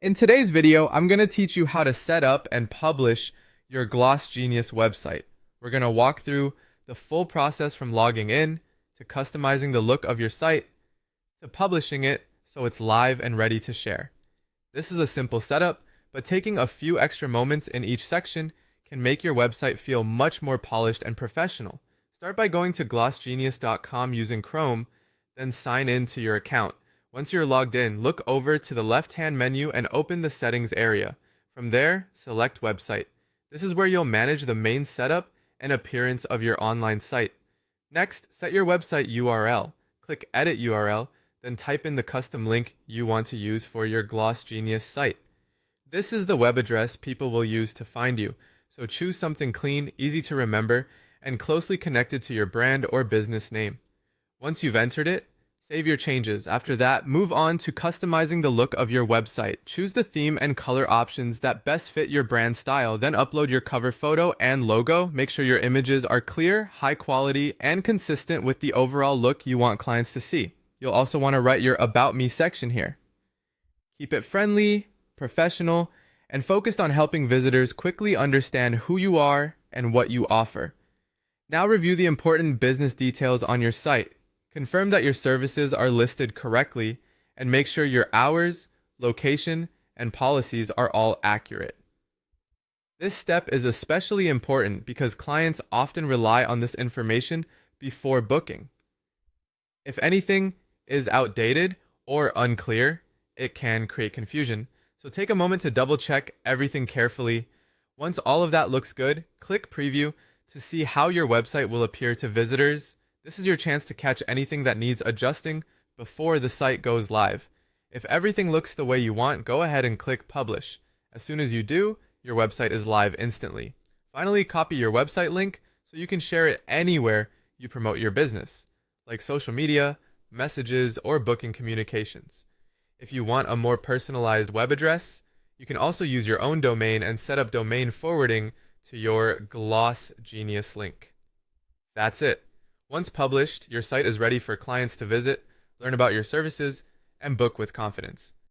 In today's video, I'm going to teach you how to set up and publish your GlossGenius website. We're going to walk through the full process from logging in to customizing the look of your site to publishing it so it's live and ready to share. This is a simple setup, but taking a few extra moments in each section can make your website feel much more polished and professional. Start by going to glossgenius.com using Chrome, then sign in to your account. Once you're logged in, look over to the left-hand menu and open the settings area. From there, select website. This is where you'll manage the main setup and appearance of your online site. Next, set your website URL. Click Edit URL, then type in the custom link you want to use for your GlossGenius site. This is the web address people will use to find you, so choose something clean, easy to remember, and closely connected to your brand or business name. Once you've entered it, save your changes. After that, move on to customizing the look of your website. Choose the theme and color options that best fit your brand style, then upload your cover photo and logo. Make sure your images are clear, high quality, and consistent with the overall look you want clients to see. You'll also want to write your About Me section here. Keep it friendly, professional, and focused on helping visitors quickly understand who you are and what you offer. Now review the important business details on your site. Confirm that your services are listed correctly and make sure your hours, location, and policies are all accurate. This step is especially important because clients often rely on this information before booking. If anything is outdated or unclear, it can create confusion. So take a moment to double check everything carefully. Once all of that looks good, click preview to see how your website will appear to visitors. This is your chance to catch anything that needs adjusting before the site goes live. If everything looks the way you want, go ahead and click publish. As soon as you do, your website is live instantly. Finally, copy your website link so you can share it anywhere you promote your business, like social media, messages, or booking communications. If you want a more personalized web address, you can also use your own domain and set up domain forwarding to your GlossGenius link. That's it. Once published, your site is ready for clients to visit, learn about your services, and book with confidence.